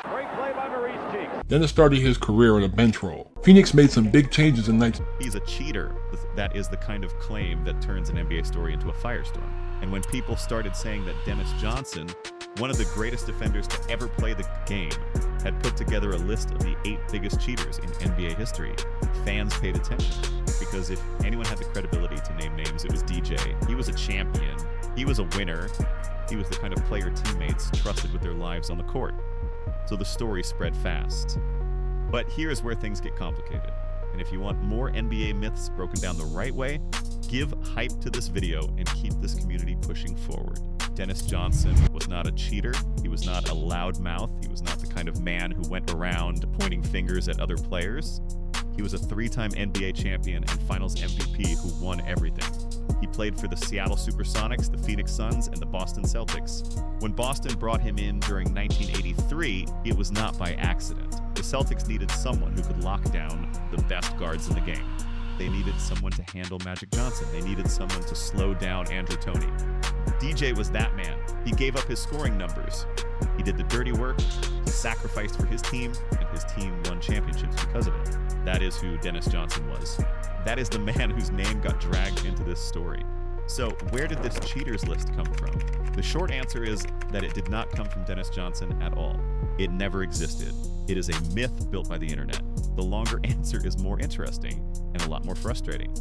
Great play by Maurice Cheeks. Dennis started his career in a bench role. Phoenix made some big changes in 19... He's a cheater. That is the kind of claim that turns an NBA story into a firestorm. And when people started saying that Dennis Johnson, one of the greatest defenders to ever play the game, had put together a list of the 8 biggest cheaters in NBA history, fans paid attention. Because if anyone had the credibility to name names, it was DJ. He was a champion. He was a winner. He was the kind of player teammates trusted with their lives on the court. So the story spread fast. But here's where things get complicated. And if you want more NBA myths broken down the right way, give hype to this video and keep this community pushing forward. Dennis Johnson was not a cheater. He was not a loudmouth. He was not the kind of man who went around pointing fingers at other players. He was a 3-time NBA champion and Finals MVP who won everything. He played for the Seattle Supersonics, the Phoenix Suns, and the Boston Celtics. When Boston brought him in during 1983, it was not by accident. The Celtics needed someone who could lock down the best guards in the game. They needed someone to handle Magic Johnson. They needed someone to slow down Andrew Toney. DJ was that man. He gave up his scoring numbers. He did the dirty work. He sacrificed for his team, and his team won championships because of it. That is who Dennis Johnson was. That is the man whose name got dragged into this story. So where did this cheaters list come from? The short answer is that it did not come from Dennis Johnson at all. It never existed. It is a myth built by the internet. The longer answer is more interesting and a lot more frustrating.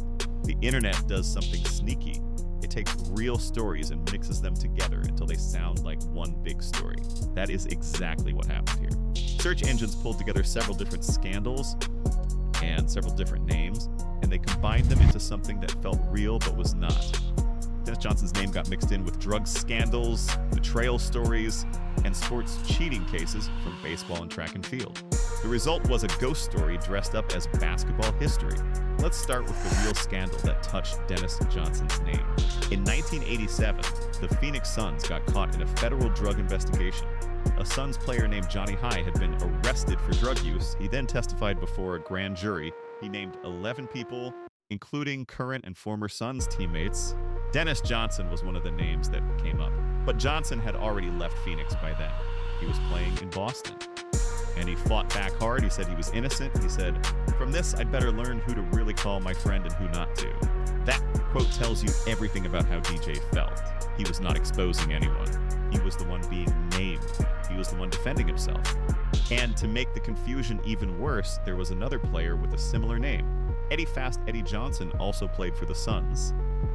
The internet does something sneaky. It takes real stories and mixes them together until they sound like one big story. That is exactly what happened here. Search engines pulled together several different scandals and several different names, and they combined them into something that felt real but was not. Dennis Johnson's name got mixed in with drug scandals, betrayal stories, and sports cheating cases from baseball and track and field. The result was a ghost story dressed up as basketball history. Let's start with the real scandal that touched Dennis Johnson's name. In 1987, the Phoenix Suns got caught in a federal drug investigation. A Suns player named Johnny High had been arrested for drug use. He then testified before a grand jury. He named 11 people, including current and former Suns teammates. Dennis Johnson was one of the names that came up. But Johnson had already left Phoenix by then. He was playing in Boston. And he fought back hard. He said he was innocent. He said, "From this, I'd better learn who to really call my friend and who not to." That quote tells you everything about how DJ felt. He was not exposing anyone. He was the one being named. He was the one defending himself. And to make the confusion even worse, there was another player with a similar name. Eddie Fast Eddie Johnson also played for the Suns.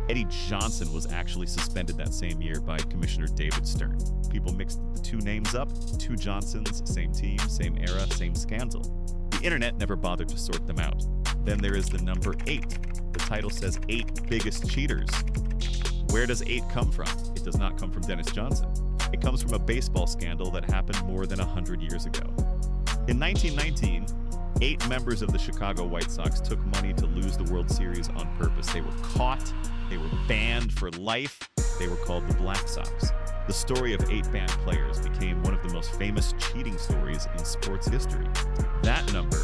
Eddie Johnson was actually suspended that same year by Commissioner David Stern. People mixed the two names up, two Johnsons, same team, same era, same scandal. The internet never bothered to sort them out. Then there is the number 8. The title says 8 biggest cheaters. Where does 8 come from? It does not come from Dennis Johnson. It comes from a baseball scandal that happened more than 100 years ago. In 1919, 8 members of the Chicago White Sox took money to lose the World Series on purpose. They were caught. They were banned for life. They were called the Black Sox. The story of 8 banned players became one of the most famous cheating stories in sports history. That number,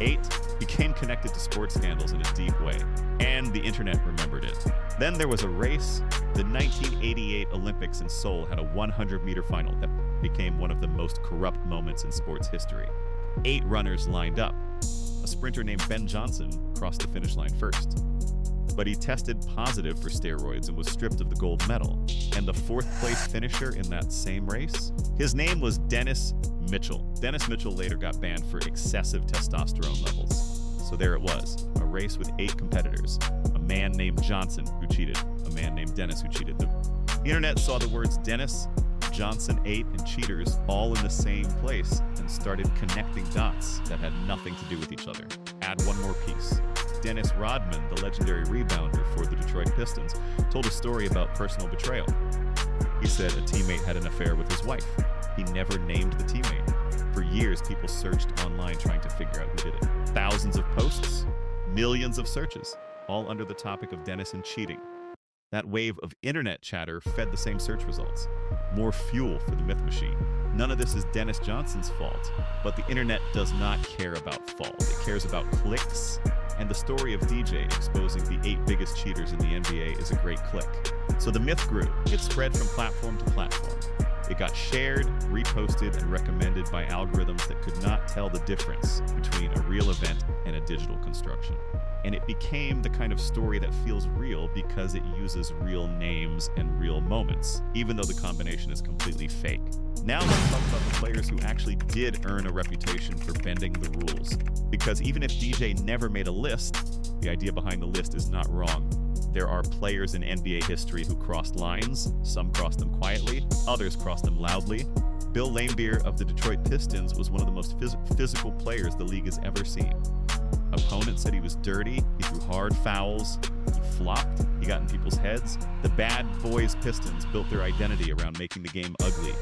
8, became connected to sports scandals in a deep way, and the internet remembered it. Then there was a race. The 1988 Olympics in Seoul had a 100-meter final that became one of the most corrupt moments in sports history. 8 runners lined up. A sprinter named Ben Johnson crossed the finish line first. But he tested positive for steroids and was stripped of the gold medal. And the 4th place finisher in that same race, his name was Dennis Mitchell. Dennis Mitchell later got banned for excessive testosterone levels. So there it was, a race with 8 competitors. A man named Johnson who cheated, a man named Dennis who cheated. The internet saw the words Dennis, Johnson 8, and cheaters all in the same place and started connecting dots that had nothing to do with each other. Add one more piece. Dennis Rodman, the legendary rebounder for the Detroit Pistons, told a story about personal betrayal. He said a teammate had an affair with his wife. He never named the teammate. For years, people searched online trying to figure out who did it. Thousands of posts, millions of searches, all under the topic of Dennis and cheating. That wave of internet chatter fed the same search results. More fuel for the myth machine. None of this is Dennis Johnson's fault, but the internet does not care about fault. It cares about clicks, and the story of DJ exposing the 8 biggest cheaters in the NBA is a great click. So the myth grew. It spread from platform to platform. It got shared, reposted, and recommended by algorithms that could not tell the difference between a real event and a digital construction. And it became the kind of story that feels real because it uses real names and real moments, even though the combination is completely fake. Now let's talk about the players who actually did earn a reputation for bending the rules. Because even if DJ never made a list, the idea behind the list is not wrong. There are players in NBA history who crossed lines. Some crossed them quietly, others crossed them loudly. Bill Laimbeer of the Detroit Pistons was one of the most physical players the league has ever seen. Opponents said he was dirty, he threw hard fouls, he flopped, he got in people's heads. The bad boys Pistons built their identity around making the game ugly.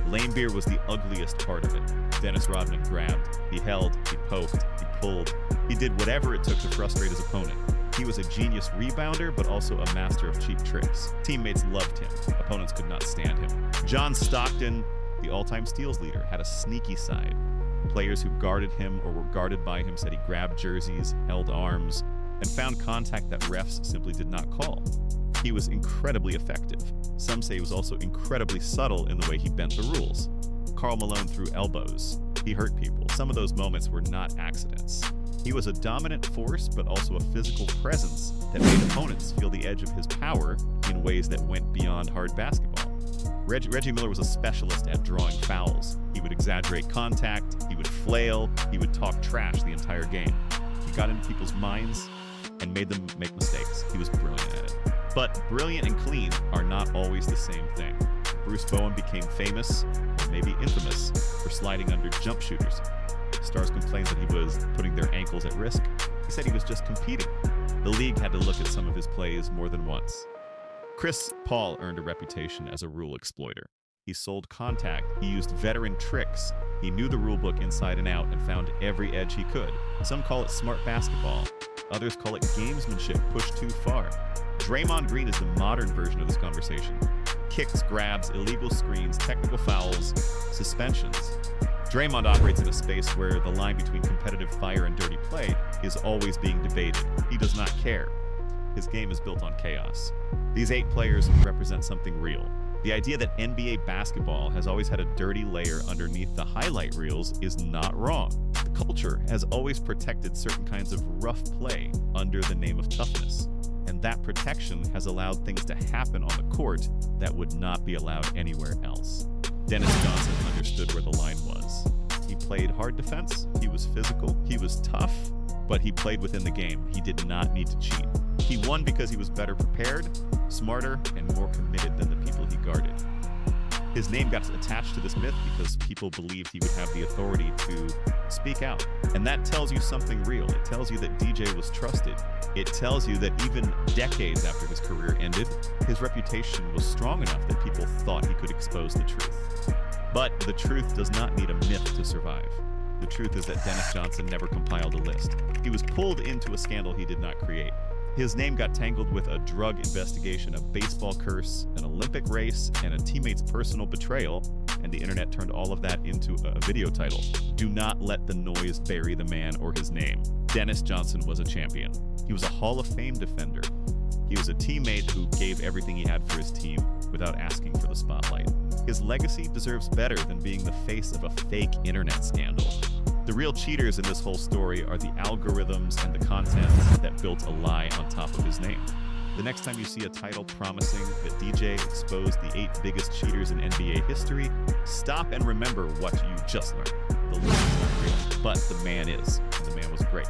Laimbeer was the ugliest part of it. Dennis Rodman grabbed, he held, he poked, he pulled. He did whatever it took to frustrate his opponent. He was a genius rebounder, but also a master of cheap tricks. Teammates loved him. Opponents could not stand him. John Stockton, the all-time steals leader, had a sneaky side. Players who guarded him or were guarded by him said he grabbed jerseys, held arms, and found contact that refs simply did not call. He was incredibly effective. Some say he was also incredibly subtle in the way he bent the rules. Karl Malone threw elbows. He hurt people. Some of those moments were not accidents. He was a dominant force, but also a physical presence that made opponents feel the edge of his power in ways that went beyond hard basketball. Reggie Miller was a specialist at drawing fouls. He would exaggerate contact, he would flail, he would talk trash the entire game. He got into people's minds and made them make mistakes. He was brilliant at it. But brilliant and clean are not always the same thing. Bruce Bowen became famous, or maybe infamous, for sliding under jump shooters. Stars complained that he was putting their ankles at risk. He said he was just competing. The league had to look at some of his plays more than once. Chris Paul earned a reputation as a rule exploiter. He sold contact, he used veteran tricks, he knew the rulebook inside and out and found every edge he could. Some call it smart basketball, others call it gamesmanship pushed too far. Draymond Green is the modern version of this conversation. Kicks, grabs, illegal screens, technical fouls, suspensions. Draymond operates in a space where the line between competitive fire and dirty play is always being debated. He does not care. His game is built on chaos. These 8 players represent something real. The idea that NBA basketball has always had a dirty layer underneath the highlight reels is not wrong. The culture has always protected certain kinds of rough play under the name of toughness. And that protection has allowed things to happen on the court that would not be allowed anywhere else. Dennis Johnson understood where the line was. He played hard defense, he was physical, he was tough, but he played within the game. He did not need to cheat. He won because he was better prepared, smarter, and more committed than the people he guarded. His name got attached to this myth because people believed he would have the authority to speak out. And that tells you something real. It tells you that DJ was trusted. It tells you that even decades after his career ended, his reputation was strong enough that people thought he could expose the truth. But the truth does not need a myth to survive. The truth is that Dennis Johnson never compiled a list. He was pulled into a scandal he did not create. His name got tangled with a drug investigation, a baseball curse, an Olympic race, and a teammate's personal betrayal, and the internet turned all of that into a video title. Do not let the noise bury the man or his name. Dennis Johnson was a champion. He was a Hall of Fame defender. He was a teammate who gave everything he had for his team without asking for the spotlight. His legacy deserves better than being the face of a fake internet scandal. The real cheaters in this whole story are the algorithms and the content that built a lie on top of his name. The next time you see a title promising that DJ exposed the 8 biggest cheaters in NBA history, stop and remember what you just learned. The list is not real, but the man is, and the man was great.